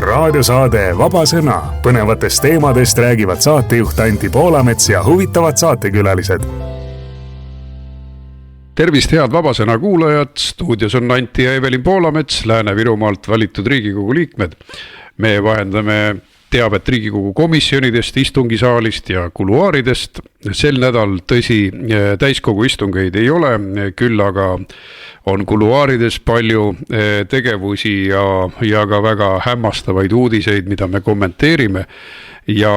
raadiosaade Vaba Sõna. Põnevatest teemadest räägivad saatejuht Anti Poolamets ja huvitavad saatekülalised. Tervist, head Vaba Sõna kuulajad. Stuudios on Anti ja Evelin Poolamets, Lääne-Virumaalt valitud Riigikogu liikmed. Me vahendame teavet Riigikogu komisjonidest, istungisaalist ja kuluaaridest. Sel nädal tõsi täiskogu istungeid ei ole, küll aga on kuluaarides palju tegevusi ja ka väga hämmastavaid uudiseid, mida me kommenteerime. Ja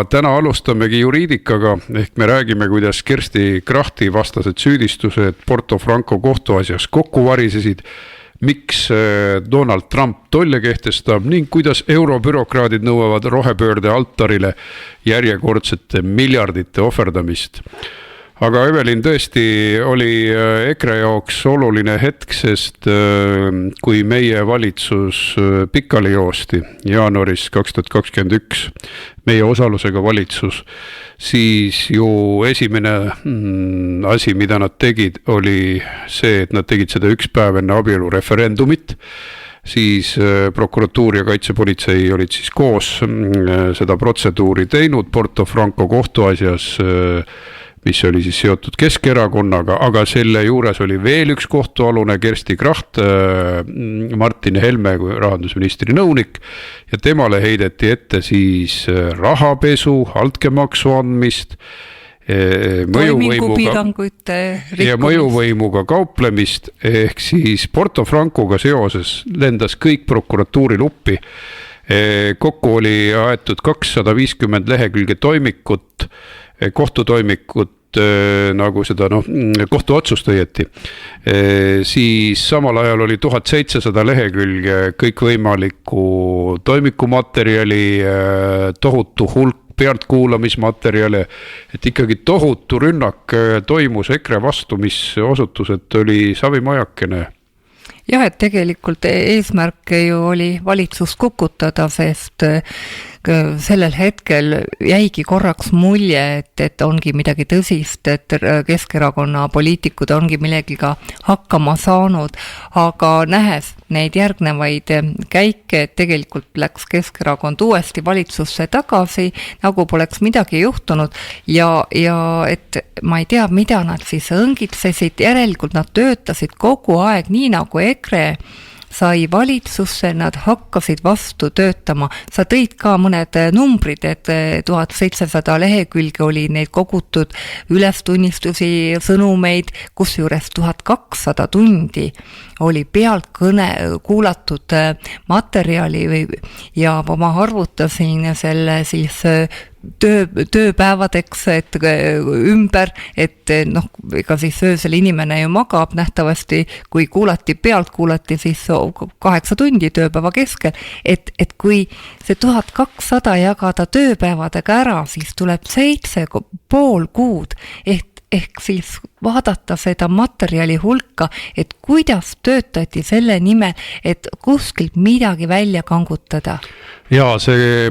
täna alustamegi juriidikaga, ehk me räägime, kuidas Kersti Krachti vastased süüdistused Porto Franco kohtuasjas kokku varisesid, miks Donald Trump tolle kehtestab ning kuidas eurobürokraadid nõuavad rohepöörde altarile järjekordsete miljardite ohverdamist. Aga Evelin, tõesti oli EKRE jaoks oluline hetk, sest kui meie valitsus pikali joosti jaanuaris 2021, meie osalusega valitsus, siis ju esimene asi, mida nad tegid, oli see, et nad tegid seda üks päev enne abielu referendumit. Siis prokuratuur ja kaitsepolitsei olid siis koos seda protseduuri teinud Porto Franco kohtuasjas, mis oli siis seotud Keskerakonnaga, aga selle juures oli veel üks kohtualune, Kersti Kracht, Martin Helme kui rahandusministri nõunik, ja temale heideti ette siis rahapesu, altkäemaksu andmist, mõjuvõimuga kauplemist, ehk siis Porto Francoga seoses lendas kõik prokuratuuri luppi. Kokku oli aetud 250 lehekülge toimikut, kohtutoimikut, nagu seda kohtuotsust õieti. Siis samal ajal oli 1700 lehekülge kõikvõimalikku toimikumaterjali, tohutu hulk pealtkuulamismaterjali, et ikkagi tohutu rünnak toimus EKRE vastu, mis osutus, et oli savimajakene. Jah, et tegelikult eesmärk ju oli valitsust kukutada, sest sellel hetkel jäigi korraks mulje, et ongi midagi tõsist, et Keskerakonna poliitikud ongi millegiga hakkama saanud, aga nähes neid järgnevaid käike, et tegelikult läks Keskerakond uuesti valitsusse tagasi, nagu poleks midagi juhtunud ja et ma ei tea, mida nad siis õngitsesid, järelikult nad töötasid kogu aeg nii nagu EKRE sai valitsusse, nad hakkasid vastu töötama. Sa tõid ka mõned numbrid, et 1700 lehekülge oli neid kogutud ülestunnistusi, sõnumeid, kusjuures 1200 tundi oli pealt kuulatud materjali ja ma arvutasin selle siis tööpäevadeks ümber, et ega siis öösel inimene ju magab nähtavasti, kui kuulati siis 8 tundi tööpäeva keskel, et kui see 1200 jagada tööpäevadega ära, siis tuleb 7,5 kuud, ehk siis vaadata seda materjali hulka, et kuidas töötati selle nimel, et kuskilt midagi välja kangutada. Ja see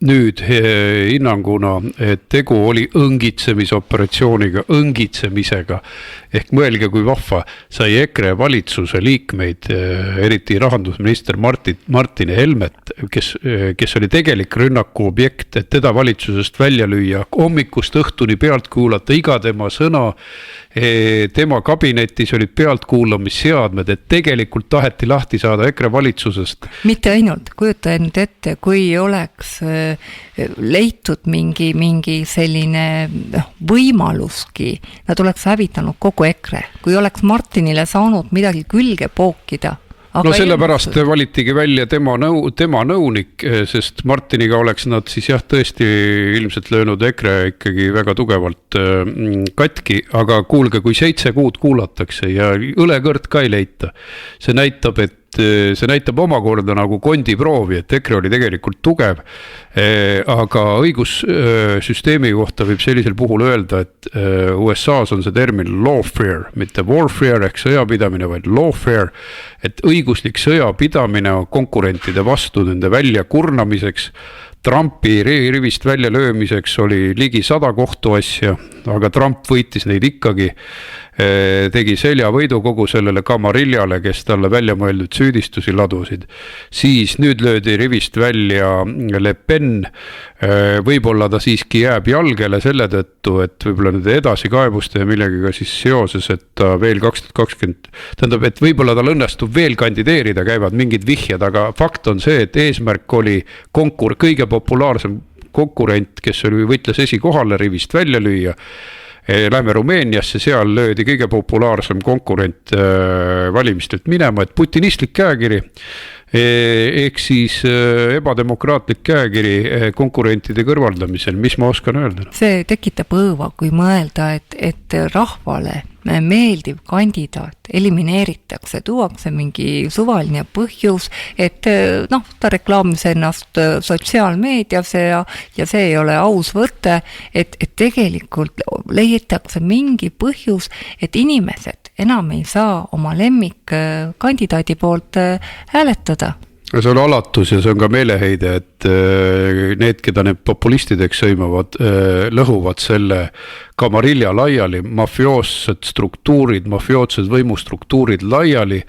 nüüd hinnanguna, et tegu oli õngitsemisega, ehk mõelge, kui vahva sai EKRE valitsuse liikmeid, eriti rahandusminister Martin Helmet, kes oli tegelik rünnaku objekt, et teda valitsusest välja lüüa, hommikust õhtuni pealt kuulata iga tema sõna, tema kabinetis olid pealtkuulamisseadmed, et tegelikult taheti lahti saada EKRE valitsusest. Mitte ainult, kujuta nüüd ette, kui oleks leitud mingi selline võimaluski, nad oleks hävitanud kogu EKRE, kui oleks Martinile saanud midagi külge pookida. No sellepärast valitigi välja tema nõunik, sest Martiniga oleks nad siis jah tõesti ilmselt löönud EKRE ikkagi väga tugevalt katki, aga kuulge, kui 7 kuud kuulatakse ja õlekõrt ka ei leita, see näitab omakorda nagu kondiproovi, et EKRE oli tegelikult tugev, aga õigussüsteemi kohta võib sellisel puhul öelda, et USA-s on see termin lawfare, mitte warfare ehk sõjapidamine, vaid lawfare, et õiguslik sõjapidamine on konkurentide vastu nende välja kurnamiseks. Trumpi rivist välja löömiseks oli ligi 100 kohtuasja, aga Trump võitis neid ikkagi. tegi seljavõidu kogu sellele Camariljale, kes talle välja mõeldud süüdistusi ladusid. Siis nüüd löödi rivist välja Le Pen, võib-olla ta siiski jääb jalgele selle tõttu, et võib-olla nende edasikaebuste ja millegiga siis seoses, et ta veel 2020, tähendab, et võib-olla tal õnnestub veel kandideerida, käivad mingid vihjed, aga fakt on see, et eesmärk oli kõige populaarsem konkurent, kes võitles esikohale, rivist välja lüüa. Lähme Rumeeniasse, seal löödi kõige populaarsem konkurent valimistelt minema, et putinistlik käekiri, ehk siis ebademokraatlik käekiri konkurentide kõrvaldamisel, mis ma oskan öelda? See tekitab õõva, kui mõelda, et rahvale meeldiv kandidaat elimineeritakse, tuuakse mingi suvaline põhjus, et noh, ta reklaamis ennast sotsiaalmeedias ja see ei ole aus võte, et tegelikult leitakse mingi põhjus, et inimesed enam ei saa oma lemmikkandidaadi poolt hääletada. See on alatus ja see on ka meeleheide, et need, keda need populistideks sõimavad, lõhuvad selle Camarilja laiali, mafioossed struktuurid, mafiootsed võimustruktuurid laiali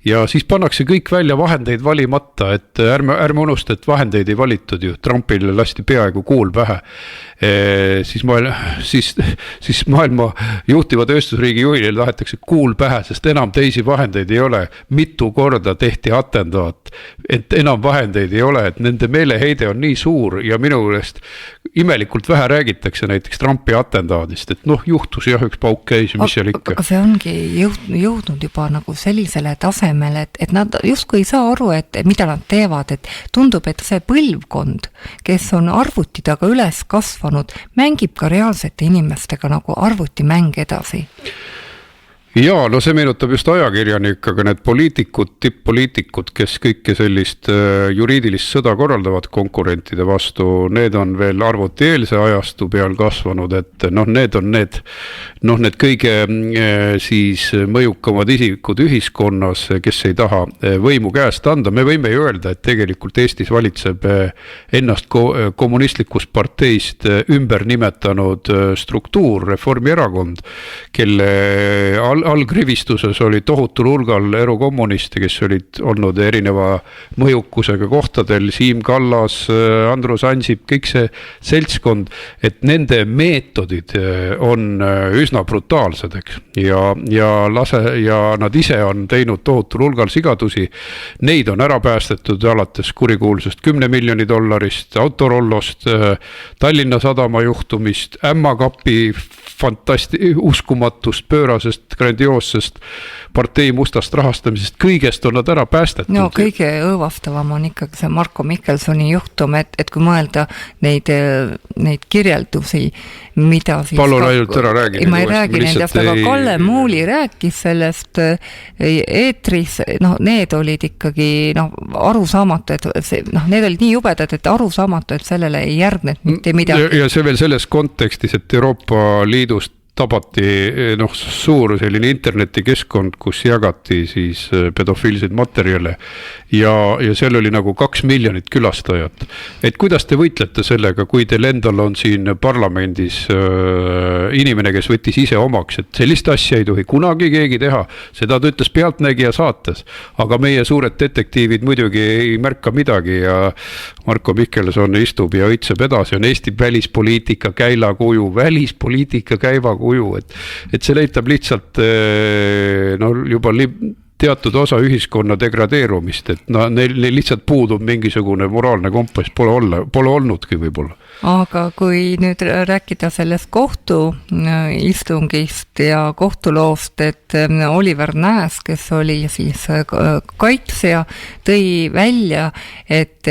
ja siis pannakse kõik välja vahendeid valimata, et ärme unusta, et vahendeid ei valitud ju, Trumpile lasti peaaegu kuul pähe. Siis maailma juhtiva tööstusriigi juhile tahetakse kuul pähe, sest enam teisi vahendeid ei ole. Mitu korda tehti atendaat, et enam vahendeid ei ole, et nende meeleheide on nii suur ja minu meelest imelikult vähe räägitakse näiteks Trumpi atendaadist, et noh, juhtus jah, üks pauk käis ja mis seal ikka. Aga see ongi jõudnud juba nagu sellisele tasemele, et nad justkui ei saa aru, et mida nad teevad, et tundub, et see põlvkond, kes on arvuti taga üles kasvanud, mängib ka reaalsete inimestega nagu arvutimäng edasi. Jaa, no see meenutab just ajakirjanik, aga need poliitikud, tipp-poliitikud, kes kõike sellist juriidilist sõda korraldavad konkurentide vastu, need on veel arvutieelse ajastu peal kasvanud, et noh, need on need kõige siis mõjukamad isikud ühiskonnas, kes ei taha võimu käest anda. Me võime ju öelda, et tegelikult Eestis valitseb ennast kommunistlikust parteist ümber nimetanud struktuur, Reformierakond, kelle algrivistuses oli tohutul hulgal erukommuniste, kes olid olnud erineva mõjukusega kohtadel, Siim Kallas, Andrus Ansip, kõik see seltskond, et nende meetodid on üsna brutaalsed, eks. Ja nad ise on teinud tohutul hulgal sigadusi. Neid on ära päästetud alates kurikuulsast 10 miljoni $, Autorollost, Tallinna Sadama juhtumist, Ämma kapi uskumatust, pöörasest, grandioossest partei mustast rahastamisest, kõigest on nad ära päästetud. No kõige õõvastavam on ikkagi see Marko Mihkelsoni juhtum, et kui mõelda neid kirjeldusi, mida siis... Palun ainult ära räägi. Ma ei räägi nendest, aga Kalle Muuli rääkis sellest eetris, noh, need olid ikkagi arusaamatu, et need olid nii jubedad, et arusaamatu, et sellele ei järgnud mitte midagi. Ja see veel selles kontekstis, et Euroopa Liidust tabati suur selline internetikeskkond, kus jagati siis pedofiilseid materjale ja seal oli nagu 2 miljonit külastajat. Et kuidas te võitlete sellega, kui teil endal on siin parlamendis inimene, kes võttis ise omaks, et sellist asja ei tohi kunagi keegi teha, seda ta ütles Pealtnägija saates, aga meie suured detektiivid muidugi ei märka midagi ja Marko Mihkelson istub ja õitseb edasi, on Eesti välispoliitika käilakuju, et see leitab lihtsalt juba teatud osa ühiskonna degradeerumist, et neil lihtsalt puudub mingisugune moraalne kompass, pole olnudki võib-olla. Aga kui nüüd rääkida sellest kohtuistungist ja kohtuloost, et Oliver Nääs, kes oli siis kaitsja, tõi välja, et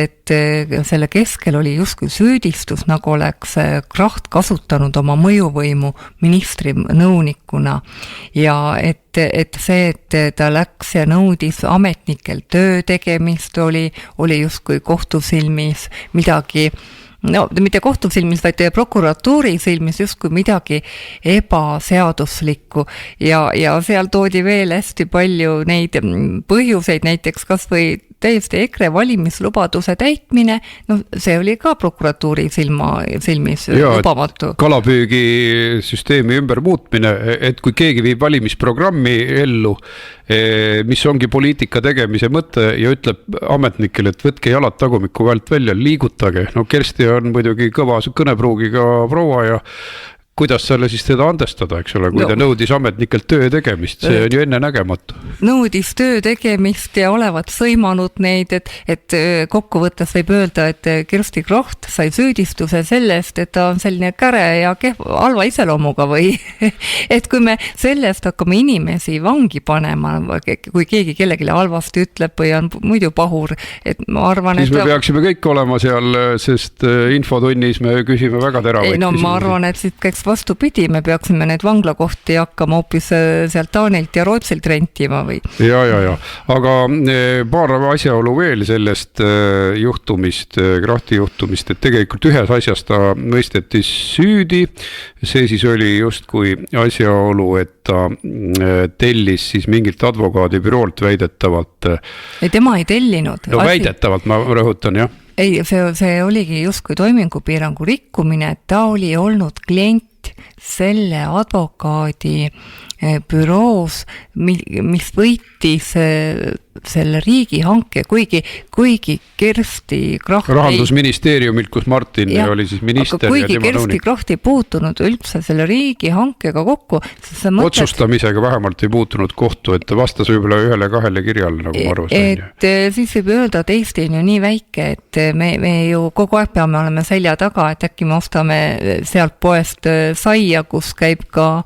selle keskel oli justkui süüdistus, nagu oleks Kracht kasutanud oma mõjuvõimu ministri nõunikuna ja et see, et ta läks ja nõudis ametnikel töö tegemist, oli justkui kohtusilmis midagi, no mitte kohtusilmis, vaid prokuratuuri silmis justkui midagi ebaseaduslikku ja seal toodi veel hästi palju neid põhjuseid, näiteks kas või täiesti EKRE valimislubaduse täitmine, see oli ka prokuratuuri silmis lubamatu. Kalapüügisüsteemi ümber muutmine, et kui keegi viib valimisprogrammi ellu, mis ongi poliitika tegemise mõte ja ütleb ametnikele, et võtke jalad tagumiku väelt välja, liigutage. Kersti on muidugi kõva kõnepruugiga proua ja kuidas selle siis teda andestada, eks ole, kui ta nõudis ametnikelt töö tegemist, see on ju enne nägematu. Nõudis töö tegemist ja olevat sõimanud neid, et kokkuvõttes võib öelda, et Kersti Kroht sai süüdistuse sellest, et ta on selline käre ja halva iseloomuga või et kui me sellest hakkame inimesi vangi panema, kui keegi kellelegi halvasti ütleb või on muidu pahur, et ma arvan, siis me peaksime kõik olema seal, sest infotunnis me küsime väga teravaid küsimusi. Ma arvan, et siit käiks vastupidi, me peaksime need vanglakohti hakkama hoopis sealt Taanilt ja Rootsilt rentima või? Ja. Aga paar asjaolu veel sellest juhtumist, Krahti juhtumist, et tegelikult ühes asjas ta mõisteti süüdi. See siis oli justkui asjaolu, et ta tellis siis mingilt advokaadibüroolt väidetavalt. Ei, tema ei tellinud. Väidetavalt, ma rõhutan, jah. Ei, see oligi justkui toimingupiirangu rikkumine, et ta oli olnud klient selle advokaadi büroos, mis võitis selle riigihanke, kuigi Kersti Kraht Rahandusministeeriumilt, kus Martin oli siis minister. Kuigi Kersti Kraht ei puutunud üldse selle riigihankega kokku. Otsustamisega vähemalt ei puutunud kohtu, et ta vastas võib-olla 1-2 kirjale, nagu ma arvasin. Et siis võib öelda, et Eesti on ju nii väike, et me ju kogu aeg peame olema selja taga, et äkki me ostame sealt poest saia, kus käib ka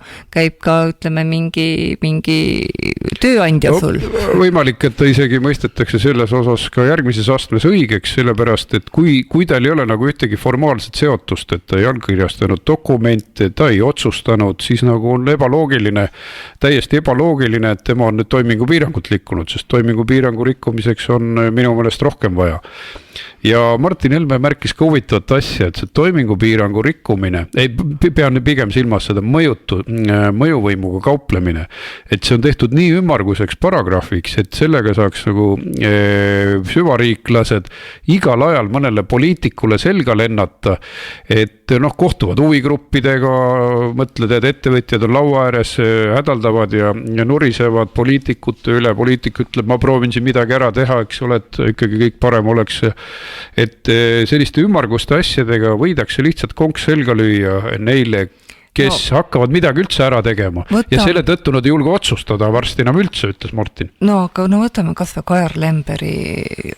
ütleme mingi tööandja sul. Võimalik, et ta isegi mõistetakse selles osas ka järgmises astmes õigeks, sellepärast, et kui tal ei ole nagu ühtegi formaalset seotust, et ta ei allkirjastanud dokumente, ta ei otsustanud, siis nagu on täiesti ebaloogiline, et tema on nüüd toimingupiirangut rikkunud, sest toimingupiirangu rikkumiseks on minu meelest rohkem vaja. Ja Martin Helme märkis ka huvitavat asja, et see toimingupiirangu rikkumine, pean pigem silmas seda mõjuvõimuga kauplemine, et see on tehtud nii ümmarguseks paragrahviks, et sellega saaks nagu süvariiklased igal ajal mõnele poliitikule selga lennata, et kohtuvad huvigruppidega, mõtled, et ettevõtjad on laua ääres, hädaldavad ja nurisevad poliitikute üle, poliitik ütleb, ma proovin siin midagi ära teha, eks ole, et ikkagi kõik parem oleks. Et selliste ümmarguste asjadega võidakse lihtsalt konks selga lüüa neile, kes hakkavad midagi üldse ära tegema. Ja selle tõttu nad ei julge otsustada varsti enam üldse, ütles Martin. Aga võtame kas või Kajar Lemberi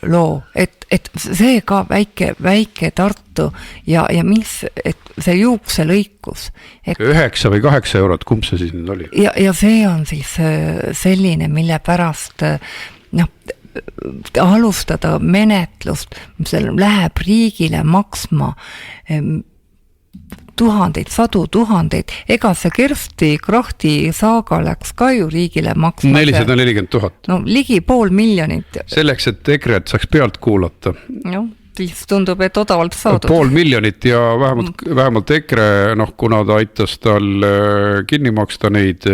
loo, et see ka väike Tartu ja mis, et see juukselõikus. 9 või 8 eurot, kumb see siis nüüd oli? Ja see on siis selline, mille pärast alustada menetlust, mis läheb riigile maksma sadu tuhandeid, ega see Kersti Krahti saaga läks ka ju riigile maksma 440 000. Ligi 500 000. Selleks, et EKRE-t saaks pealt kuulata. Siis tundub, et odavalt saadud. 500 000 ja vähemalt EKRE, kuna ta aitas tal kinni maksta neid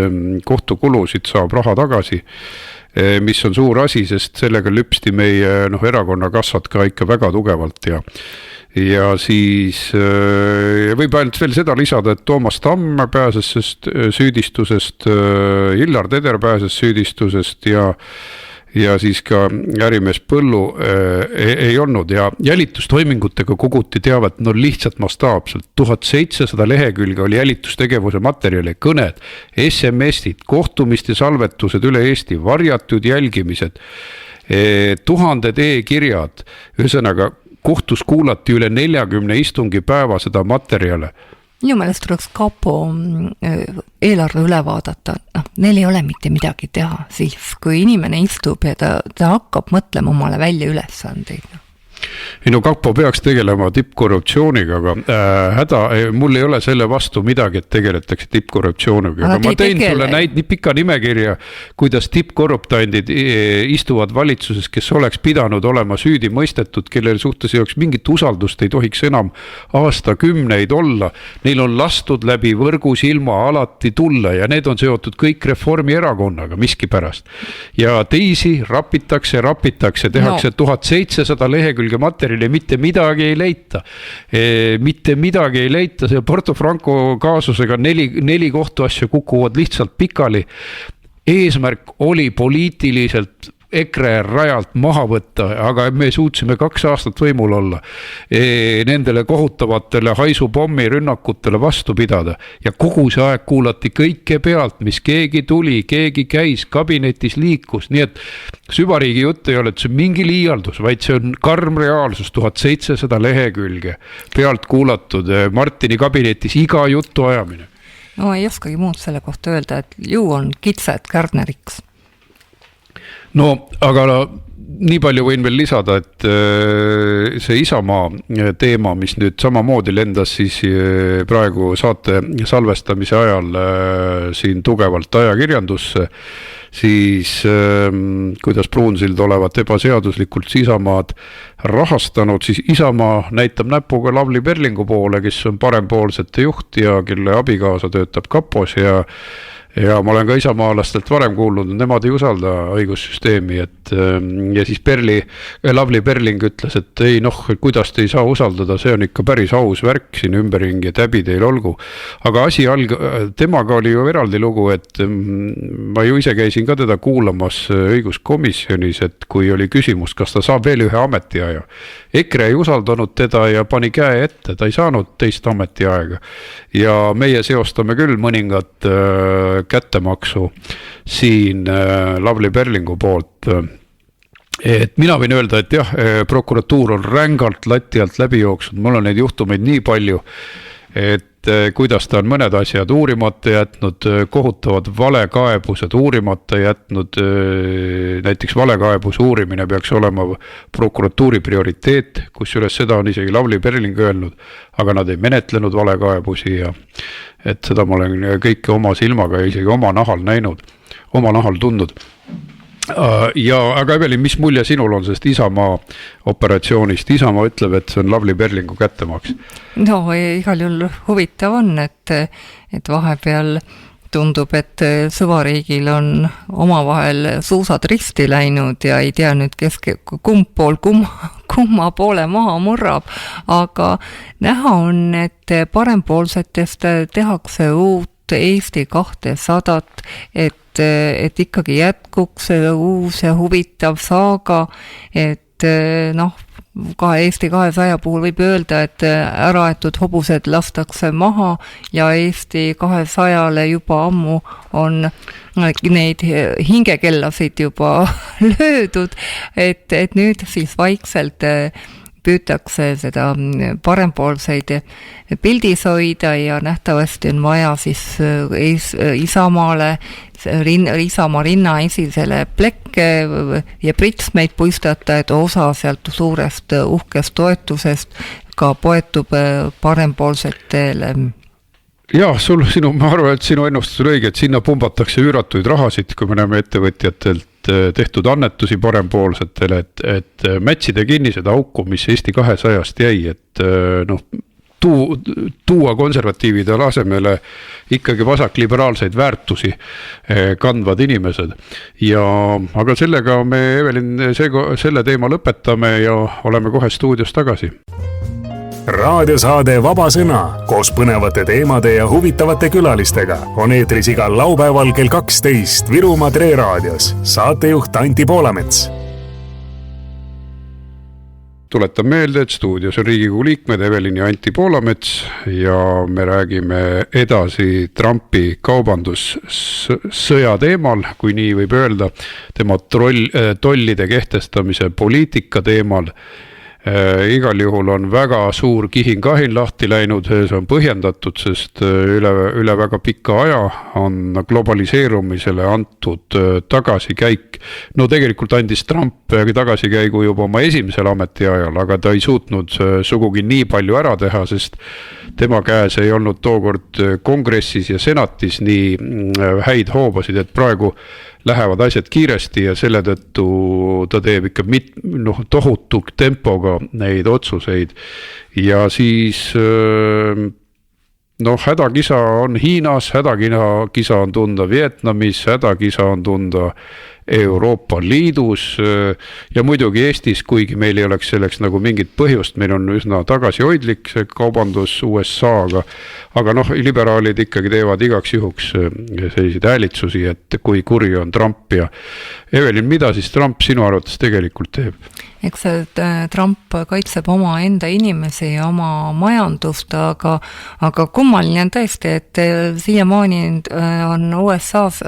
kohtukulusid, saab raha tagasi, mis on suur asi, sest sellega lüpsti meie erakonna kassad ka ikka väga tugevalt ja siis võib ainult veel seda lisada, et Toomas Tamm pääses süüdistusest, Illar Teder pääses süüdistusest ja siis ka ärimees Põllu ei olnud ja jälitustoimingutega koguti teavet lihtsalt mastaapselt. 1700 lehekülge oli jälitustegevuse materjali, kõned, SMS-id, kohtumiste salvetused üle Eesti, varjatud jälgimised, 1000 e-kirjad, ühesõnaga kohtus kuulati üle 40 istungipäeva seda materjale. Minu meelest tuleks kapo eelarve üle vaadata, neil ei ole mitte midagi teha, siis kui inimene istub ja ta hakkab mõtlema omale välja ülesandeid. ei no kapo peaks tegelema tippkorruptsiooniga, aga mul ei ole selle vastu midagi, et tegeletakse tippkorruptsiooniga, aga ma tein sulle nii pika nimekirja, kuidas tippkorruptandid istuvad valitsuses, kes oleks pidanud olema süüdi mõistetud, kellel suhtes ei oleks mingit usaldust, ei tohiks enam aastakümneid olla. Neil on lastud läbi võrgusilma alati tulla ja need on seotud kõik Reformierakonnaga miskipärast. Ja teisi rapitakse, tehakse 1700 lehekülge materjali, mitte midagi ei leita. Mitte midagi ei leita, see Porto Franco kaasusega 4 kohtuasja kukuvad lihtsalt pikali. Eesmärk oli poliitiliselt EKRE rajalt maha võtta, aga me suutsime 2 aastat võimul olla. Nendele kohutavatele haisupommi rünnakutele vastu pidada ja kogu see aeg kuulati kõike pealt, mis keegi tuli, keegi käis, kabinetis liikus, nii et süvariigi jutt ei ole, et see on mingi liialdus, vaid see on karm reaalsus, 1700 lehekülge pealt kuulatud Martini kabinetis iga jutu ajamine. No ei oskagi muud selle kohta öelda, et ju on kitsed Kärneriks. No, aga nii palju võin veel lisada, et see Isamaa teema, mis nüüd samamoodi lendas siis praegu saate salvestamise ajal siin tugevalt ajakirjandusse, siis kuidas Pruunsild olevat ebaseaduslikult Isamaad rahastanud, siis Isamaa näitab näpuga Lavly Perlingu poole, kes on parempoolsete juht ja kelle abikaasa töötab kapos ja ma olen ka isamaalastelt varem kuulnud, nemad ei usalda õigussüsteemi, ja siis Lavly Perling ütles, et ei kuidas te ei saa usaldada, see on ikka päris aus värk siin ümberringi, et häbi teil olgu. Aga temaga oli ju eraldi lugu, et ma ju ise käisin ka teda kuulamas õiguskomisjonis, et kui oli küsimus, kas ta saab veel ühe ametiaja. EKRE ei usaldanud teda ja pani käe ette, ta ei saanud teist ametiaega. Ja meie seostame küll mõningat kättemaksu siin Lavly Perlingu poolt. Et mina võin öelda, et jah, prokuratuur on rängalt lati alt läbi jooksnud, mul on neid juhtumeid nii palju, et kuidas ta on mõned asjad uurimata jätnud, kohutavad valekaebused uurimata jätnud, näiteks valekaebuse uurimine peaks olema prokuratuuri prioriteet, kusjuures seda on isegi Lavly Perling öelnud, aga nad ei menetlenud valekaebusi ja et seda ma olen kõike oma silmaga ja isegi oma nahal näinud, oma nahal tundnud. Ja aga Evelin, mis mulje sinul on sellest Isamaa operatsioonist? Isamaa ütleb, et see on Lavly Perlingu kättemaks. No igal juhul huvitav on, et vahepeal tundub, et süvariigil on omavahel suusad risti läinud ja ei tea nüüd, kes kumb pool kumma poole maha murrab, aga näha on, et parempoolsetest tehakse uut Eesti 200, et ikkagi jätkuks uus ja huvitav saaga, et ka Eesti 200 puhul võib öelda, et äraetud hobused lastakse maha ja Eesti 200-le juba ammu on neid hingekellasid juba löödud, et nüüd siis vaikselt püütakse seda parempoolseid pildis hoida ja nähtavasti on vaja siis Isamaale, Isamaa rinna esisele plekke ja pritsmeid puistata, et osa sealt suurest uhkest toetusest ka poetub parempoolsetele. Jah, ma arvan, et sinu ennustus on õige, et sinna pumbatakse üüratuid rahasid, kui me näeme ettevõtjatelt tehtud annetusi parempoolsetele, et mätsida kinni seda auku, mis Eesti 200-st jäi, et tuua konservatiivide asemele ikkagi vasakliberaalseid väärtusi kandvad inimesed. Aga sellega me, Evelin, selle teema lõpetame ja oleme kohe stuudios tagasi. Raadiosaade Vaba Sõna koos põnevate teemade ja huvitavate külalistega on eetris igal laupäeval kell 12 Virumaa Tre raadios. Saatejuht Anti Poolamets. Tuletan meelde, et stuudios on Riigikogu liikmed Evelin ja Anti Poolamets ja me räägime edasi Trumpi kaubandussõja teemal, kui nii võib öelda, tema tollide kehtestamise poliitika teemal. Igal juhul on väga suur kihin-kahin lahti läinud, see on põhjendatud, sest üle väga pika aja on globaliseerumisele antud tagasikäik. No tegelikult andis Trump tagasikäigu juba oma esimesel ametiajal, aga ta ei suutnud sugugi nii palju ära teha, sest tema käes ei olnud tookord kongressis ja senatis nii häid hoobasid, et praegu lähevad asjad kiiresti ja selle tõttu ta teeb ikka tohutu tempoga neid otsuseid. Ja siis hädakisa on Hiinas, hädakisa on tunda Vietnamis, hädakisa on tunda Euroopa Liidus ja muidugi Eestis, kuigi meil ei oleks selleks nagu mingit põhjust, meil on üsna tagasihoidlik see kaubandus USA-ga, aga liberaalid ikkagi teevad igaks juhuks selliseid häälitsusi, et kui kuri on Trump ja Evelin, mida siis Trump sinu arvates tegelikult teeb? Eks Trump kaitseb oma enda inimesi ja oma majandust, aga kummaline on tõesti, et siiamaani on USA-s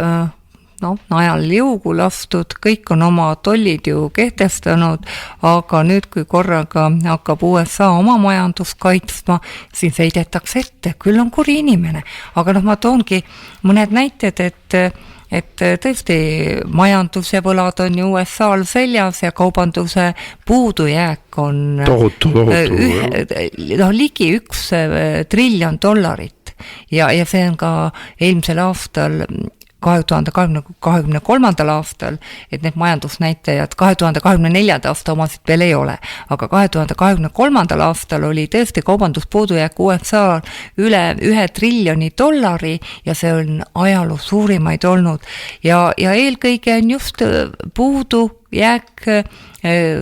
najal jõugu lastud, kõik on oma tollid ju kehtestanud, aga nüüd, kui korraga hakkab USA oma majandust kaitsma, siis heidetakse ette, küll on kuri inimene. Aga ma toongi mõned näited, et tõesti majandus ja võlad on ju USA-l seljas ja kaubanduse puudujääk on tohutu. Ligi $1 triljon ja see on ka eelmisel aastal 2023. aastal, et need majandusnäitajad 2024. aasta omasid veel ei ole, aga 2023. aastal oli tõesti kaubanduspuudujääk USA üle $1 triljoni ja see on ajaloo suurimaid olnud ja eelkõige on just puudujääk,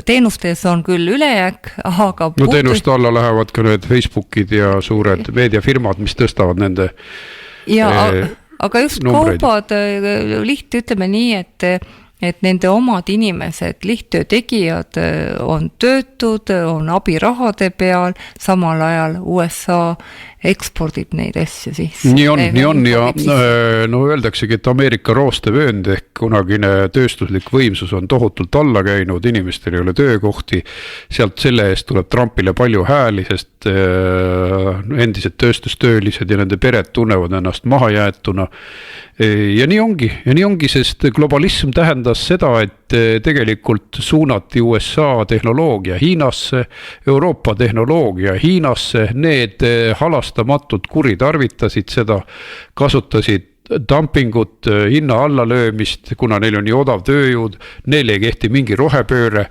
teenustes on küll ülejääk, aga teenuste alla lähevad ka need Facebookid ja suured meediafirmad, mis tõstavad nende aga just numbreid. kaubad, ütleme nii, et nende omad inimesed, lihttöö tegijad on töötud, on abirahade peal, samal ajal USA ekspordib neid asju siis. Nii on ja öeldaksegi, et Ameerika roostevöönd ehk kunagine tööstuslik võimsus on tohutult alla käinud, inimestel ei ole töökohti, sealt selle eest tuleb Trumpile palju hääli, sest endised tööstustöölised ja nende pered tunnevad ennast mahajäetuna. Ja nii ongi, sest globalism tähendas seda, et tegelikult suunati USA tehnoloogia Hiinasse, Euroopa tehnoloogia Hiinasse, need halastamatult kuritarvitasid seda, kasutasid dumpingut, hinna allalöömist, kuna neil on nii odav tööjõud, neil ei kehti mingi rohepööre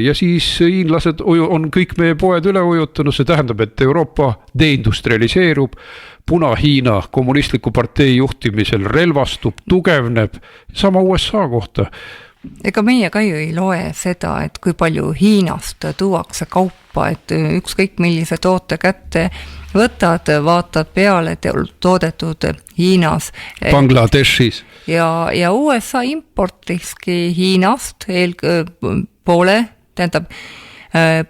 ja siis hiinlased on kõik meie poed üle ujutanud, see tähendab, et Euroopa deindustrialiseerub, Puna-Hiina kommunistliku partei juhtimisel relvastub, tugevneb, sama USA kohta. Ega meie ka ju ei loe seda, et kui palju Hiinast tuuakse kaupa, et ükskõik millise toote kätte võtad, vaatad peale, et toodetud Hiinas. Bangladeshis. Ja USA importiski Hiinast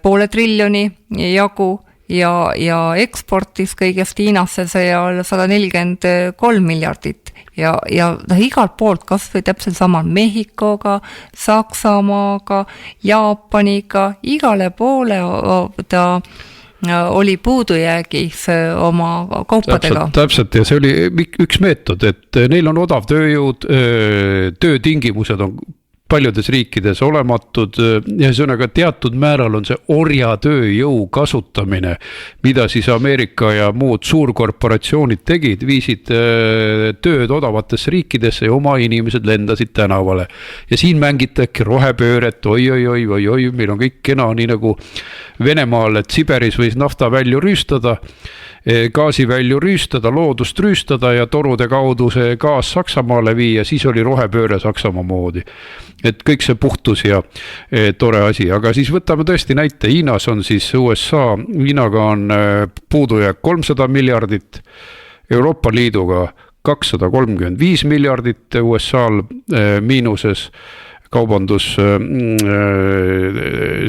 poole triljoni jagu ja eksportis kõigest Hiinasse seal 143 miljardit ja igalt poolt, kas või täpselt sama Mehhikoga, Saksamaaga, Jaapaniga, igale poole ta oli puudujäägis oma kaupadega. Täpselt ja see oli üks meetod, et neil on odav tööjõud, töötingimused on paljudes riikides olematud ja ühesõnaga teatud määral on see orjatööjõu kasutamine, mida siis Ameerika ja muud suurkorporatsioonid tegid, viisid tööd odavatesse riikidesse ja oma inimesed lendasid tänavale. Ja siin mängitaki rohepööret, oi, meil on kõik kena, nii nagu Venemaal, et Siberis võis naftavälju rüüstada, gaasivälju rüüstada, loodust rüüstada ja torude kaudu see gaas Saksamaale viia, siis oli rohepööre Saksamaa moodi. Et kõik see puhtus ja tore asi, aga siis võtame tõesti näite, Hiinas on siis USA, Hiinaga on puudujääk 300 miljardit, Euroopa Liiduga 235 miljardit USA-l miinuses, kaubandus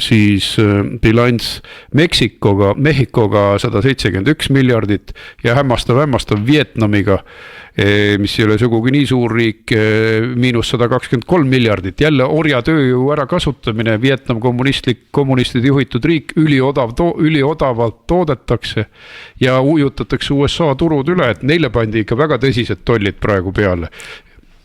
siis bilanss Mehhikoga 171 miljardit ja hämmastav Vietnamiga, mis ei ole sugugi nii suur riik, miinus 123 miljardit, jälle orjatööjõu ärakasutamine, Vietnam kommunistide juhitud riik, üliodavalt toodetakse ja ujutatakse USA turud üle, et neile pandi ikka väga tõsised tollid praegu peale.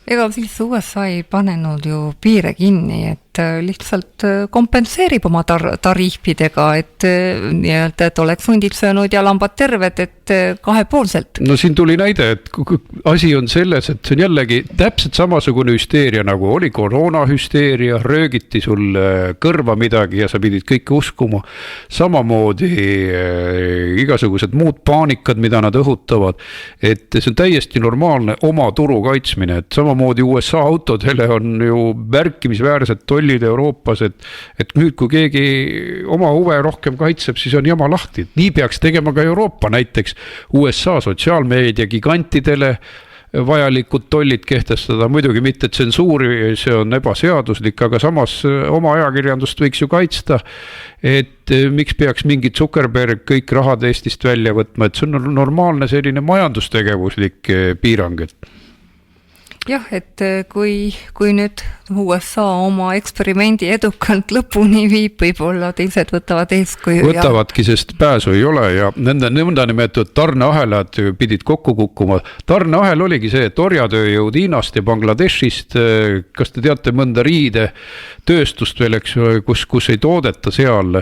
Ega siis USA ei panenud ju piire kinni, et lihtsalt kompenseerib oma tariifidega, et nii-öelda, et oleks hundid söönud ja lambad terved, et kahepoolselt. No siin tuli näide, et asi on selles, et see on jällegi täpselt samasugune hüsteeria, nagu oli koroonahüsteeria, röögiti sul kõrva midagi ja sa pidid kõike uskuma. Samamoodi igasugused muud paanikad, mida nad õhutavad, et see on täiesti normaalne oma turu kaitsmine, et samamoodi USA autodele on ju märkimisväärsed tollid Euroopas, et nüüd kui keegi oma huve rohkem kaitseb, siis on jama lahti. Nii peaks tegema ka Euroopa, näiteks USA sotsiaalmeedia gigantidele vajalikud tollid kehtestada, muidugi mitte tsensuuri, see on ebaseaduslik, aga samas oma ajakirjandust võiks ju kaitsta, et miks peaks mingid Zuckerberg kõik rahad Eestist välja võtma, et see on normaalne selline majandustegevuslik piirang. Jah, et kui nüüd USA oma eksperimendi edukalt lõpuni viib, võib-olla teised võtavad eeskuju. Võtavadki, sest pääsu ei ole ja nende nõndanimetatud tarneahelad pidid kokku kukkuma. Tarneahel oligi see, et orjatööjõud Hiinast ja Bangladeshist, kas te teate mõnda riide tööstust veel, eks, kus ei toodeta seal.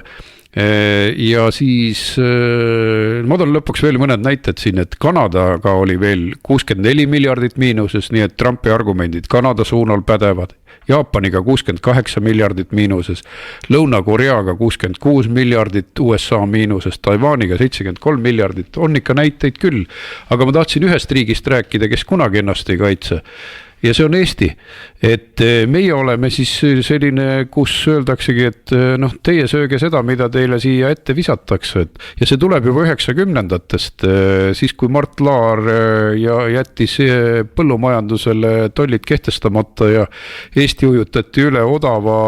Ja siis ma toon lõpuks veel mõned näited siin, et Kanadaga oli veel 64 miljardit miinuses, nii et Trumpi argumendid Kanada suunal pädevad. Jaapaniga 68 miljardit miinuses, Lõuna-Koreaga 66 miljardit USA miinuses, Taiwaniga 73 miljardit, on ikka näiteid küll. Aga ma tahtsin ühest riigist rääkida, kes kunagi ennast ei kaitse. Ja see on Eesti, et meie oleme siis selline, kus öeldaksegi, et noh, teie sööge seda, mida teile siia ette visatakse, ja see tuleb juba 90-ndatest, siis kui Mart Laar jättis põllumajandusele tollid kehtestamata ja Eesti ujutati üle odava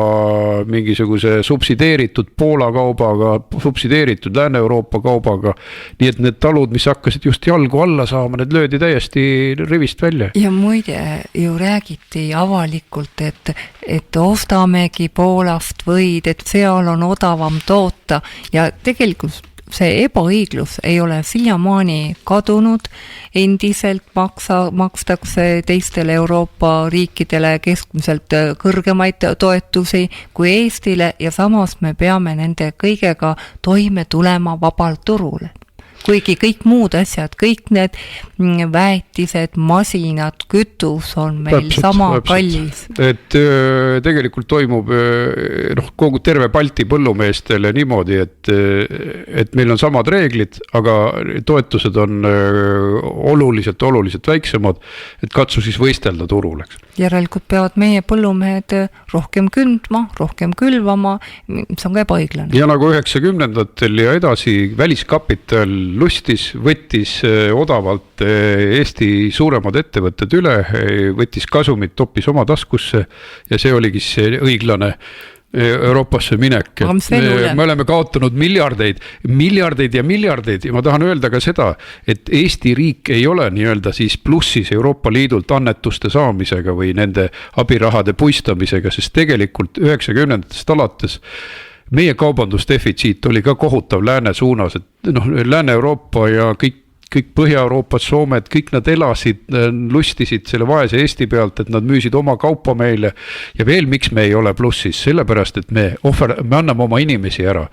mingisuguse subsideeritud Poola kaubaga, subsideeritud Lääne-Euroopa kaubaga, nii et need talud, mis hakkasid just jalgu alla saama, need löödi täiesti rivist välja. Ja muide, ju räägiti avalikult, et ostamegi Poolast võid, et seal on odavam toota ja tegelikult see ebaõiglus ei ole siiamaani kadunud, endiselt makstakse teistele Euroopa riikidele keskmiselt kõrgemaid toetusi kui Eestile ja samas me peame nende kõigega toime tulema vabal turul. Kuigi kõik muud asjad, kõik need väetised, masinad, kütus on meil sama kallis. Et tegelikult toimub kogu terve Balti põllumeestele niimoodi, et meil on samad reeglid, aga toetused on oluliselt väiksemad, et katsu siis võistelda turul. Järelikult peavad meie põllumehed rohkem kündma, rohkem külvama, see on ka ebaõiglane. Ja nagu 90-ndatel ja edasi väliskapital lustis, võttis odavalt Eesti suuremad ettevõtted üle, võttis kasumit, toppis oma taskusse ja see oligi see õiglane Euroopasse minek. Me oleme kaotanud miljardeid ja ma tahan öelda ka seda, et Eesti riik ei ole nii-öelda siis plussis Euroopa Liidult annetuste saamisega või nende abirahade puistamisega, sest tegelikult 90-ndatest alates meie kaubandusdefitsiit oli ka kohutav lääne suunas, et Lääne-Euroopa ja kõik Põhja-Euroopat, Soomed, kõik nad elasid, lustisid selle vaese Eesti pealt, et nad müüsid oma kaupa meile ja veel miks me ei ole plussis, sellepärast, et me anname oma inimesi ära.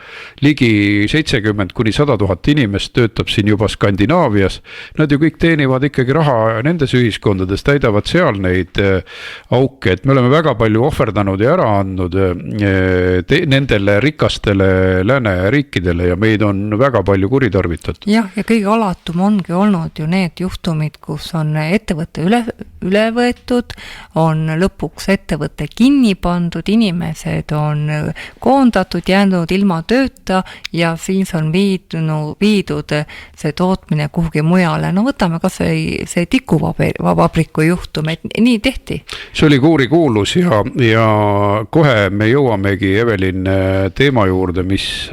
Ligi 70 kuni 100 000 inimest töötab siin juba Skandinaavias, nad ju kõik teenivad ikkagi raha nendes ühiskondades, täidavad seal neid auke, et me oleme väga palju ohverdanud ja ära andnud nendele rikastele lääne riikidele ja meid on väga palju kuritarvitatud. Jah, ja kõige alatum ongi olnud ju need juhtumid, kus on ettevõte üle võetud, on lõpuks ettevõte kinni pandud, inimesed on koondatud, jäänud ilma tööta ja siis on viidud see tootmine kuhugi mujale. No võtame kas see tikuvabriku juhtum, et nii tehti. See oli kuulus ja kohe me jõuamegi Evelin teema juurde, mis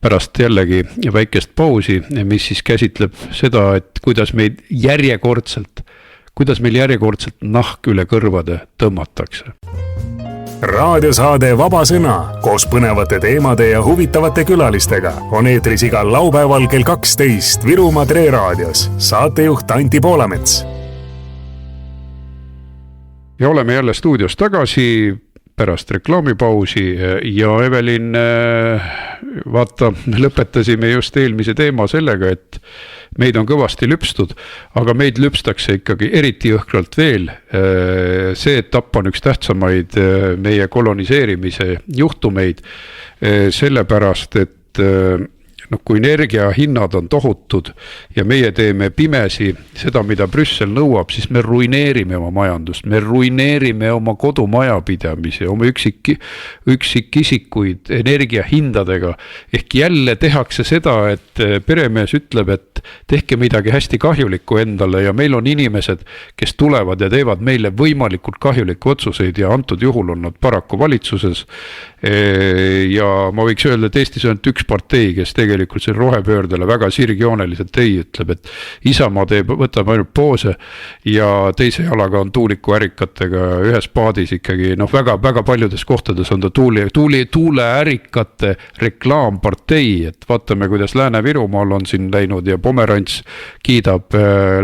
pärast jällegi väikest pausi, mis siis käsitleb seda, et kuidas meil järjekordselt nahk üle kõrvade tõmmatakse. Raadiosaade Vaba Sõna koos põnevate teemade ja huvitavate külalistega on eetris igal laupäeval kell 12 Virumaa Tre raadios. Saatejuht Anti Poolamets. Ja oleme jälle stuudios tagasi pärast reklaamipausi ja Evelin, vaata, lõpetasime just eelmise teema sellega, et meid on kõvasti lüpstud, aga meid lüpstakse ikkagi eriti jõhkralt veel. See etapp on üks tähtsamaid meie koloniseerimise juhtumeid, sellepärast, et kui energiahinnad on tohutud ja meie teeme pimesi seda, mida Brüssel nõuab, siis me ruineerime oma majandust, me ruineerime oma kodumajapidamise, oma üksikisikuid energiahindadega. Ehk jälle tehakse seda, et peremees ütleb, et tehke midagi hästi kahjulikku endale ja meil on inimesed, kes tulevad ja teevad meile võimalikult kahjulikku otsuseid ja antud juhul on nad paraku valitsuses. Ja ma võiks öelda, et Eestis on üks partei, kes tegelikult see rohepöördele väga sirgjooneliselt ei ütleb, et Isamaa võtab ainult poose ja teise jalaga on tuulikuärikatega ühes paadis ikkagi, väga paljudes kohtades on ta tuuleärikate reklaampartei, et vaatame, kuidas Lääne-Virumaal on siin läinud ja Pomerants kiidab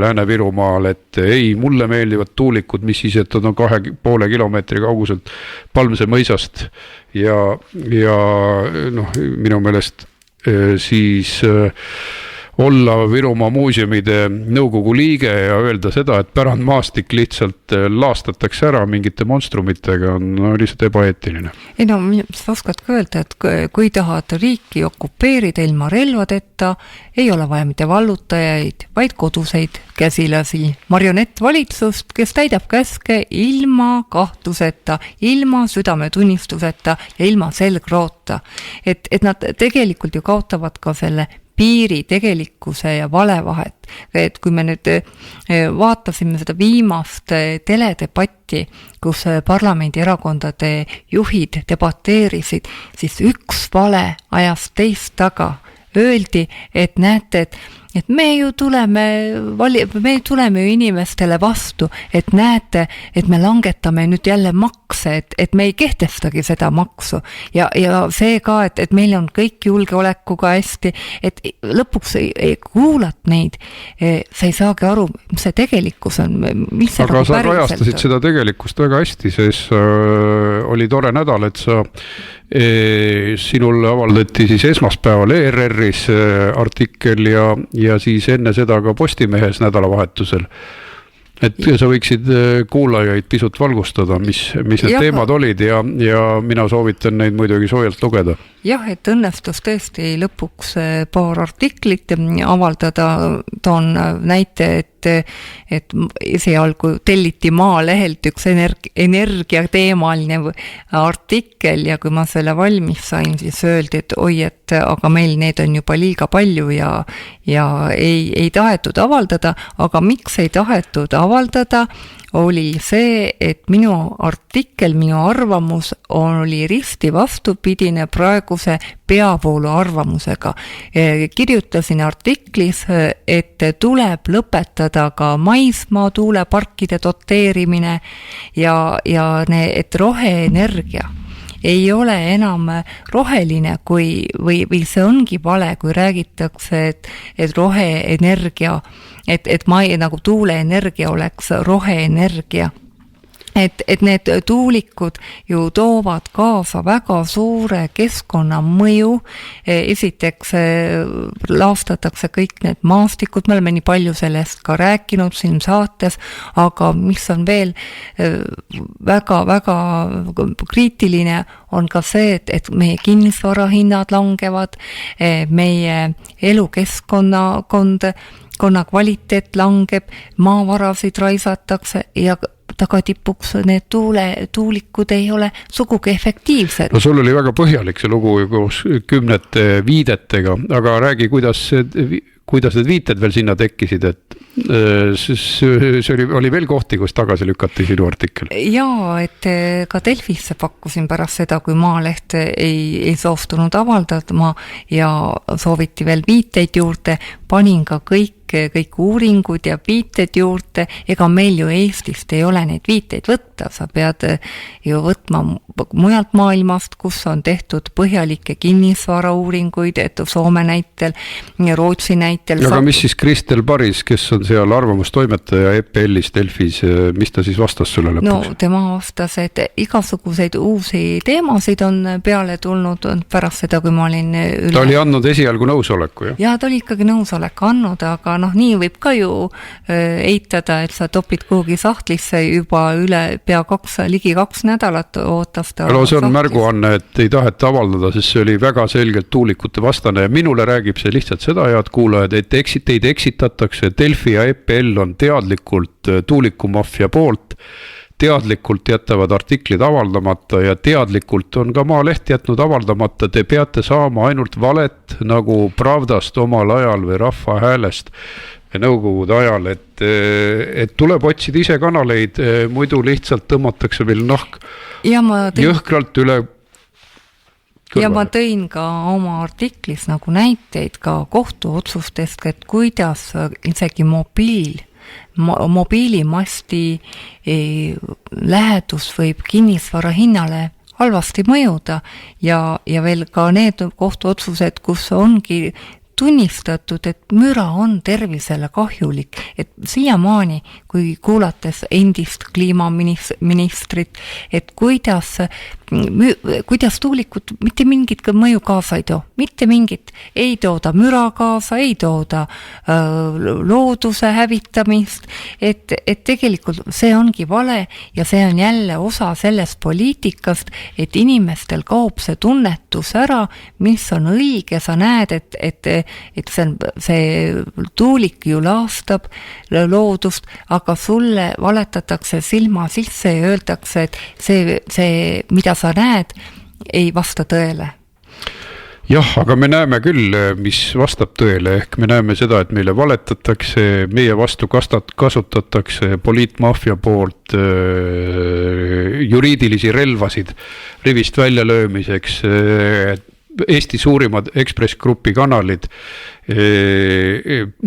Lääne-Virumaal, et ei, mulle meeldivad tuulikud, mis siis, et on 2,5 kilomeetri kauguselt Palmse mõisast ja minu meelest siis olla Virumaa muuseumide nõukogu liige ja öelda seda, et pärandmaastik lihtsalt laastatakse ära mingite monstrumitega, on lihtsalt ebaeetiline. Ei no, sa oskad ka öelda, et kui tahad riiki okupeerida ilma relvadeta, ei ole vaja mitte vallutajaid, vaid koduseid käsilasi, marionettvalitsust, kes täidab käske ilma kahtluseta, ilma südametunnistuseta ja ilma selgroota. Et nad tegelikult ju kaotavad ka selle piiri tegelikkuse ja vale vahet. Et kui me nüüd vaatasime seda viimast teledebatti, kus parlamendierakondade juhid debateerisid, siis üks vale ajas teist taga. Öeldi, et näete, et me tuleme ju inimestele vastu, et näete, et me langetame nüüd jälle makse, et me ei kehtestagi seda maksu ja see ka, et meil on kõik julgeolekuga hästi, et lõpuks ei kuulat neid, sa ei saagi aru, mis see tegelikkus on. Aga sa kajastasid seda tegelikkust väga hästi, sest oli tore nädal, et sinul avaldati siis esmaspäeval ERR-is artikkel ja siis enne seda ka Postimehes nädalavahetusel. Et sa võiksid kuulajaid pisut valgustada, mis need teemad olid ja mina soovitan neid muidugi soojalt lugeda. Jah, et õnnestus tõesti lõpuks paar artiklit avaldada, toon näite, et esialgu telliti Maalehelt üks energiateemaline artikkel ja kui ma selle valmis sain, siis öeldi, et oi, et aga meil need on juba liiga palju ja ei tahetud avaldada, aga miks ei tahetud avaldada, oli see, et minu artikkel, minu arvamus oli risti vastupidine praeguse peavoolu arvamusega. Kirjutasin artiklis, et tuleb lõpetada ka maismaa tuuleparkide doteerimine et roheenergia ei ole enam roheline, või see ongi vale, kui räägitakse, et roheenergia, et nagu tuuleenergia oleks roheenergia. et need tuulikud ju toovad kaasa väga suure keskkonnamõju. Esiteks laastatakse kõik need maastikud, me oleme nii palju sellest ka rääkinud siin saates, aga mis on veel väga-väga kriitiline, on ka see, et meie kinnisvarahinnad langevad, meie elukeskkonna kvaliteet langeb, maavarasid raisatakse ja tagatipuks need tuulikud ei ole sugugi efektiivsed. No sul oli väga põhjalik see lugu koos 10 viidetega, aga räägi, kuidas need viited veel sinna tekkisid, et see oli veel kohti, kus tagasi lükati sinu artikkel? Jaa, et ka Delfisse pakkusin pärast seda, kui Maaleht ei soostunud avaldama ja sooviti veel viiteid juurde, panin ka kõik uuringud ja viited juurde, ega meil ju Eestist ei ole neid viiteid võtta, sa pead ju võtma mujalt maailmast, kus on tehtud põhjalikke kinnisvara uuringuid, et Soome näitel, Rootsi näitel. Aga mis siis Kristel Paris, kes on seal arvamustoimetaja EPL-is Delfis, mis ta siis vastas sulle lõpuks? No tema vastas, et igasuguseid uusi teemasid on peale tulnud pärast seda, kui ma olin üle. Ta oli andnud esialgu nõusoleku, jah? Ja ta oli ikkagi nõusoleku andnud, aga nii võib ka ju eitada, et sa topid kuhugi sahtlisse juba üle pea ligi 2 nädalat ootas ta. No see on märguanne, et ei taheta avaldada, sest see oli väga selgelt tuulikute vastane ja minule räägib see lihtsalt seda, head kuulajad, et teid eksitatakse, Delfi ja EPL on teadlikult tuulikumafia poolt, teadlikult jätavad artiklid avaldamata ja teadlikult on ka Maaleht jätnud avaldamata, te peate saama ainult valet nagu Pravdast omal ajal või Rahva Häälest nõukogude ajal, et tuleb otsida ise kanaleid, muidu lihtsalt tõmmatakse meil nahk jõhkralt üle kõrvale. Ja ma tõin ka oma artiklis nagu näiteid ka kohtuotsustest, et kuidas isegi mobiilimasti lähedus võib kinnisvara hinnale halvasti mõjuda ja veel ka need kohtuotsused, kus ongi tunnistatud, et müra on tervisele kahjulik, et siiamaani, kui kuulates endist kliimaministrit, et kuidas tuulikud mitte mingit mõju kaasa ei too, mitte mingit, ei tooda müra kaasa, ei tooda looduse hävitamist, et tegelikult see ongi vale ja see on jälle osa sellest poliitikast, et inimestel kaob see tunnetus ära, mis on õige, sa näed, et see tuulik ju laastab loodust, aga sulle valetatakse silma sisse ja öeldakse, et see, mida sa näed, ei vasta tõele. Jah, aga me näeme küll, mis vastab tõele, ehk me näeme seda, et meile valetatakse, meie vastu kasutatakse poliitmafia poolt juriidilisi relvasid rivist välja löömiseks, Eesti suurimad Ekspress Grupi kanalid,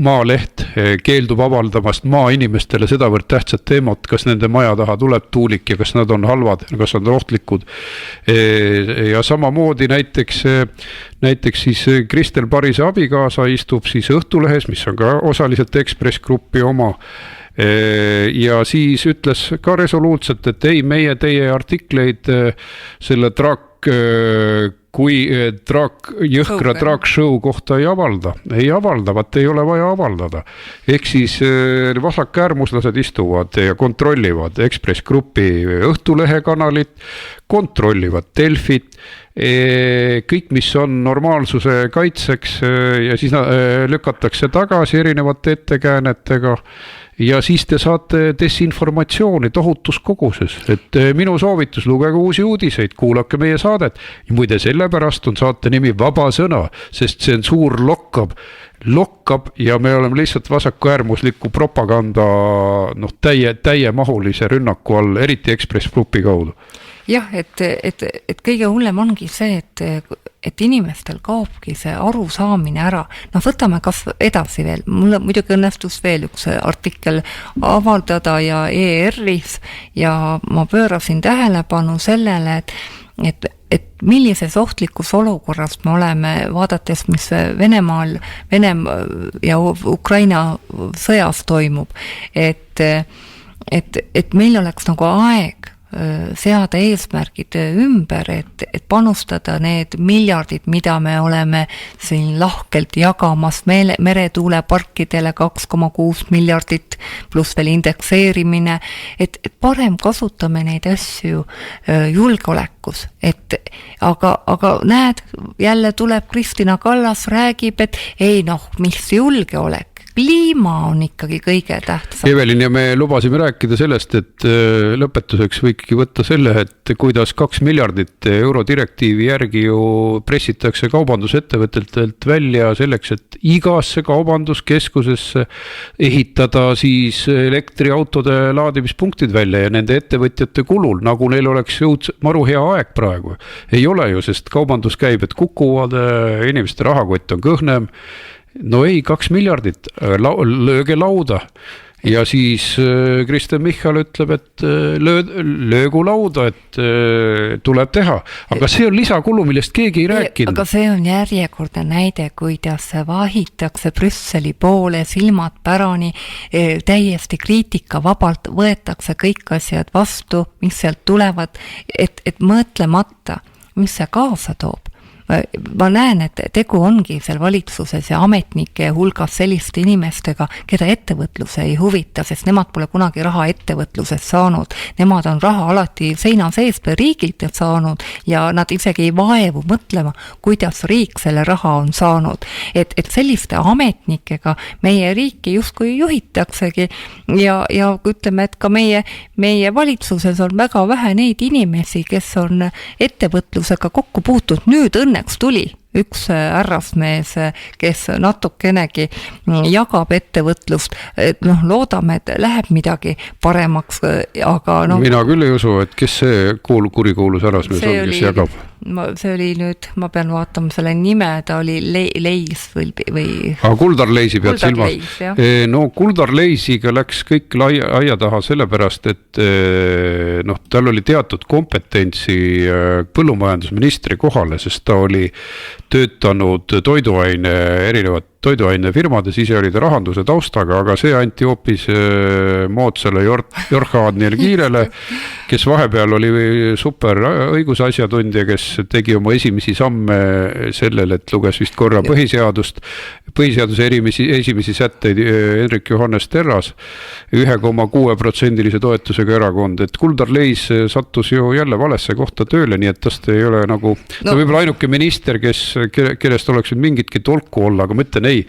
Maaleht keeldub avaldamast maainimestele sedavõrd tähtsat teemat, kas nende maja taha tuleb tuulik ja kas nad on halvad, kas nad on ohtlikud. Ja samamoodi näiteks siis Kristel Parise abikaasa istub siis Õhtulehes, mis on ka osaliselt Ekspress Grupi oma, ja siis ütles ka resoluutselt, et ei, meie teie artikleid selle jõhkra drag-show kohta ei avalda, ei ole vaja avaldada. Ehk siis vasakäärmuslased istuvad ja kontrollivad Ekspress Grupi Õhtulehe kanalit, kontrollivad Delfit, kõik, mis on normaalsuse kaitseks ja siis lükatakse tagasi erinevate ettekäänetega ja siis te saate desinformatsiooni tohutus koguses, et minu soovitus, lugege Uusi Uudiseid, kuulake meie saadet ja muide sellepärast on saate nimi Vaba Sõna, sest tsensuur lokkab ja me oleme lihtsalt vasakuäärmusliku propaganda täiemahulise rünnaku all, eriti Ekspress Grupi kaudu. Jah, et kõige hullem ongi see, et inimestel kaobki see arusaamine ära. Võtame kas edasi veel. Mulle muidugi õnnestus veel üks artikkel avaldada ja ERR-is ja ma pöörasin tähelepanu sellele, et millises ohtlikus olukorras me oleme, vaadates, mis Venemaal ja Ukraina sõjas toimub, et et meil oleks nagu aeg seada eesmärgid ümber, et panustada need miljardid, mida me oleme siin lahkelt jagamas meretuuleparkidele 2,6 miljardit pluss veel indekseerimine, et parem kasutame neid asju julgeolekus, aga näed, jälle tuleb Kristina Kallas, räägib, et ei mis julgeolek, kliima on ikkagi kõige tähtsam. Evelin, ja me lubasime rääkida sellest, et lõpetuseks võikki võtta selle, et kuidas 2 miljardit euro direktiivi järgi ju pressitakse kaubandusettevõtetelt välja selleks, et igasse kaubanduskeskusesse ehitada siis elektriautode laadimispunktid välja ja nende ettevõtjate kulul, nagu neil oleks maru hea aeg praegu. Ei ole ju, sest kaubanduskäibed kukuvad, inimeste rahakott on kõhnem. No ei, 2 miljardit, lööge lauda. Ja siis Kristen Michal ütleb, et löögu lauda, et tuleb teha. Aga see on lisakulu, millest keegi ei rääkinud. Aga see on järjekordne näide, kuidas vahitakse Brüsseli poole silmad pärani, täiesti kriitika vabalt võetakse kõik asjad vastu, mis sealt tulevad, et mõtlemata, mis see kaasa toob. Ma näen, et tegu ongi seal valitsuses ja ametnike hulgas selliste inimestega, keda ettevõtluse ei huvita, sest nemad pole kunagi raha ettevõtlusest saanud. Nemad on raha alati seina sees riigilt saanud ja nad isegi ei vaevu mõtlema, kuidas riik selle raha on saanud. Et selliste ametnikega meie riiki justkui juhitaksegi ja ütleme, et ka meie valitsuses on väga vähe neid inimesi, kes on ettevõtlusega kokku puutud. Nüüd õnneks tuli üks härrasmees, kes natukenegi jagab ettevõtlust, et loodame, et läheb midagi paremaks, aga mina küll ei usu, et kes see kurikuulus härrasmees on, kes jagab? See oli nüüd, ma pean vaatama selle nime, ta oli Leis või... Kuldar Leisi pead silmas. No Kuldar Leisiga läks kõik aia taha sellepärast, et tal oli teatud kompetentsi põllumajandusministri kohale, sest ta oli töötanud erinevat toiduainefirmades, ise oli ta rahanduse taustaga, aga see anti hoopis moodsale Jorhaadniel Kiirele, kes vahepeal oli super õigusasjatundja, kes tegi oma esimesi samme sellel, et luges vist korra põhiseaduse esimesi sätteid Hendrik Johannes Terras, 1,6% toetusega erakond, et Kuldar Leis sattus ju jälle valesse kohta tööle, nii et tast ei ole nagu, võib-olla ainuke minister, kellest oleks mingitki tolku olla, aga mõtlen ei,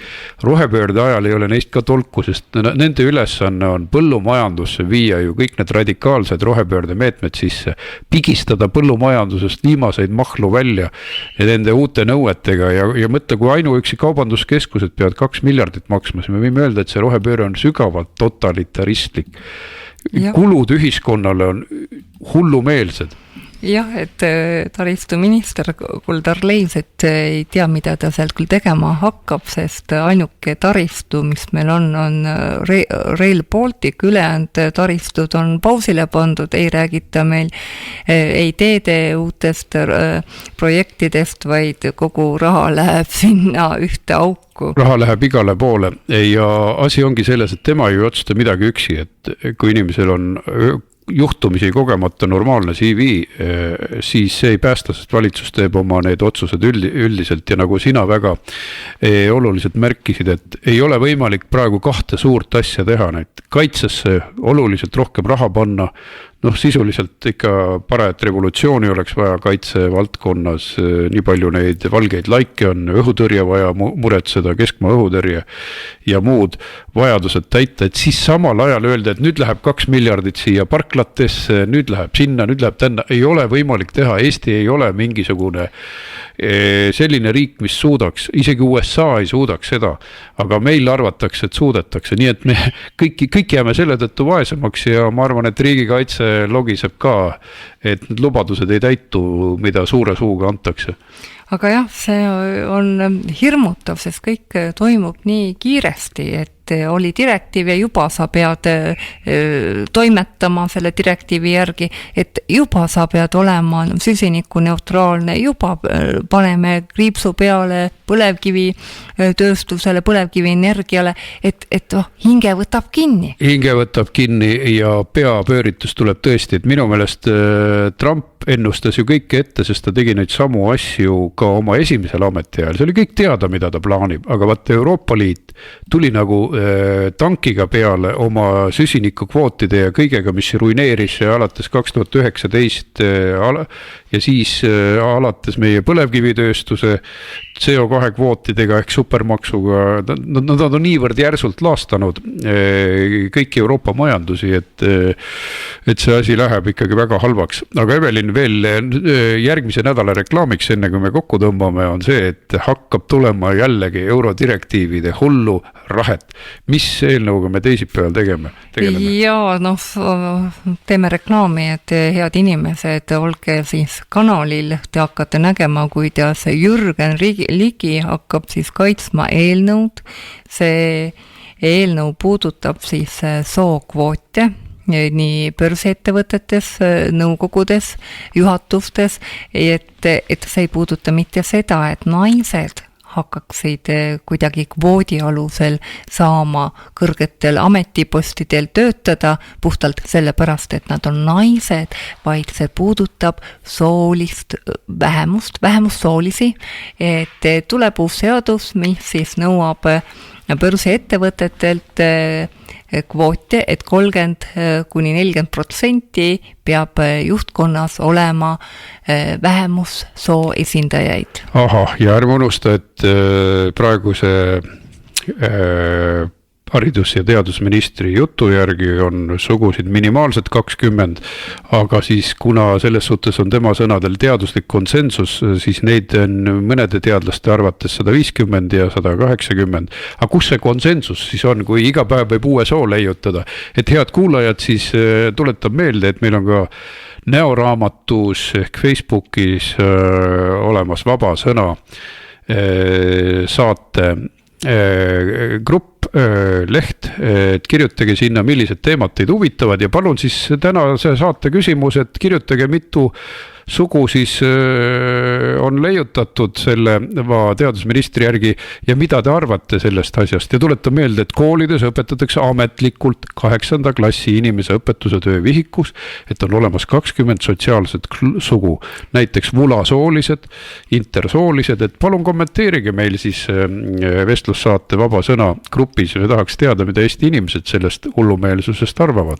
rohepöörde ajal ei ole neist ka tolku, sest nende ülesanne on põllumajandusse viia ju kõik need radikaalsed rohepöörde meetmed sisse, pigistada põllumajandusest viimaseid mahlu välja ja nende uute nõuetega ja mõtle, kui ainuüksi kaubanduskeskused peavad 2 miljardit maksma, siis me võime öelda, et see rohepööre on sügavalt totalitaristlik. Kulud ühiskonnale on hullumeelsed. Jah, et taristuminister Kuldar Leis, et ei tea, mida ta sealt küll tegema hakkab, sest ainuke taristu, mis meil on Rail Baltic, ülejäänud taristud on pausile pandud, ei räägita meil ei teede uutest projektidest, vaid kogu raha läheb sinna ühte auku. Raha läheb igale poole ja asi ongi selles, et tema ei otsusta midagi üksi, et kui inimesel on juhtumisi kogemata normaalne CV, siis see ei päästa, sest valitsus teeb oma need otsused üldiselt ja nagu sina väga oluliselt märkisid, et ei ole võimalik praegu 2 suurt asja teha, need kaitsesse oluliselt rohkem raha panna, sisuliselt ikka paret revolutsiooni oleks vaja kaitsevaldkonnas, nii palju neid valgeid laike on, õhutõrje vaja muretseda, keskmaa õhutõrje ja muud vajadused täita, et siis samal ajal öelda, et nüüd läheb 2 miljardit siia parklatesse, nüüd läheb sinna, nüüd läheb tänna, ei ole võimalik teha, Eesti ei ole mingisugune selline riik, mis suudaks, isegi USA ei suudaks seda, aga meil arvatakse, et suudetakse, nii et me kõik jääme selle tõttu vaesemaks ja ma arvan, et riigikaitse logiseb ka, et need lubadused ei täitu, mida suure suuga antakse. Aga jah, see on hirmutav, sest kõik toimub nii kiiresti, et oli direktiiv ja juba sa pead toimetama selle direktiivi järgi, et juba sa pead olema süsinikuneutraalne, juba paneme kriipsu peale põlevkivitööstusele, põlevkivienergiale, et hinge võtab kinni. Hinge võtab kinni ja peapööritus tuleb tõesti, et minu meelest Trump ennustas ju kõike ette, sest ta tegi neid samu asju ka oma esimesel ametiajal, see oli kõik teada, mida ta plaanib, aga vaata Euroopa Liit tuli nagu tankiga peale oma süsinikukvootide ja kõigega, mis ruineeris alates 2019 ja siis alates meie põlevkivitööstuse CO2 kvootidega ehk supermaksuga, nad on niivõrd järsult laastanud kõiki Euroopa majandusi, et see asi läheb ikkagi väga halvaks. Aga Evelin, veel järgmise nädala reklaamiks, enne kui me kokku tõmbame, on see, et hakkab tulema jällegi eurodirektiivide hullu rahet. Mis eelnõuga me teisipäeval tegeleme? Jaa, teeme reklaami, et head inimesed, olge siis kanalil, te hakkate nägema, kuidas Jürgen Ligi hakkab siis kaitsma eelnõud. See eelnõu puudutab siis sookvoote nii börsiettevõtetes, nõukogudes, juhatustes, et see ei puuduta mitte seda, et naised hakkaksid kuidagi kvoodi alusel saama kõrgetel ametipostidel töötada puhtalt sellepärast, et nad on naised, vaid see puudutab soolist vähemussoolisi, et tuleb uus seadus, mis siis nõuab börsiettevõtetelt kvoote, et 30–40% peab juhtkonnas olema vähemussoo esindajaid. Ahah, ja ärme unusta, et praeguse haridus- ja teadusministri jutu järgi on sugusid minimaalselt 20, aga siis kuna selles suhtes on tema sõnadel teaduslik konsensus, siis neid on mõnede teadlaste arvates 150 ja 180. Aga kus see konsensus siis on, kui iga päev võib uue soo leiutada? Et head kuulajad, siis tuletab meelde, et meil on ka näoraamatus ehk Facebookis olemas Vaba Sõna saate grupp, leht, et kirjutage sinna, millised teemad teid huvitavad ja palun siis tänase saate küsimus, et kirjutage, mitu sugu siis on leiutatud selle teadusministri järgi ja mida te arvate sellest asjast. Ja tuletan meelde, et koolides õpetatakse ametlikult 8. klassi inimese õpetuse töövihikus, et on olemas 20 sotsiaalset sugu, näiteks vulasoolised, intersoolised, et palun kommenteerige meil siis vestlussaate Vaba Sõna grupis, me tahaks teada, mida Eesti inimesed sellest hullumeelsusest arvavad.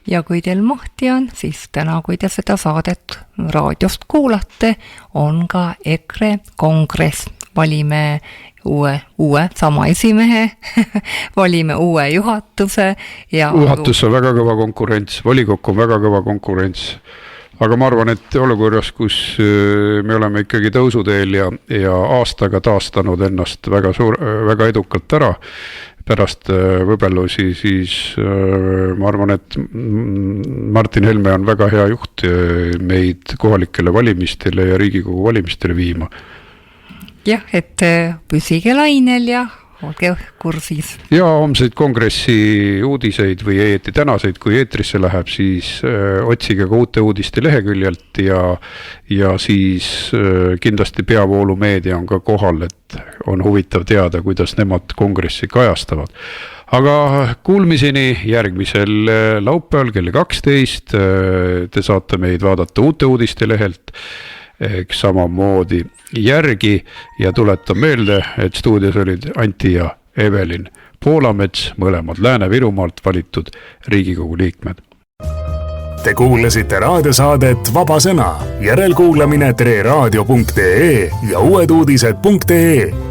Ja kui teil mahti on, siis täna, kui te seda saadet raadiost kuulate, on ka EKRE kongress. Valime uue sama esimehe, valime uue juhatuse. Ja juhatus on väga kõva konkurents, volikokku on väga kõva konkurents. Aga ma arvan, et olukorras, kus me oleme ikkagi tõusuteel ja aastaga taastanud ennast väga edukalt ära, pärast võbelusi, siis ma arvan, et Martin Helme on väga hea juht meid kohalikele valimistele ja Riigikogu valimistele viima. Jah, et püsige lainel ja olge kursis. Ja homseid kongressi uudiseid või tänaseid, kui eetrisse läheb, siis otsige ka uute uudiste leheküljelt ja siis kindlasti peavoolumeedia on ka kohal, et on huvitav teada, kuidas nemad kongressi kajastavad. Aga kuulmiseni järgmisel laupäeval kell 12 te saate meid vaadata uute uudiste lehelt samamoodi järgi ja tuletan meelde, et stuudios olid Anti ja Evelin Poolamets, mõlemad Lääne-Virumaalt valitud Riigikogu liikmed. Te kuulasite raadiosaadet Vaba Sõna, järelkuulamine treraadio.ee ja uueduudised.ee.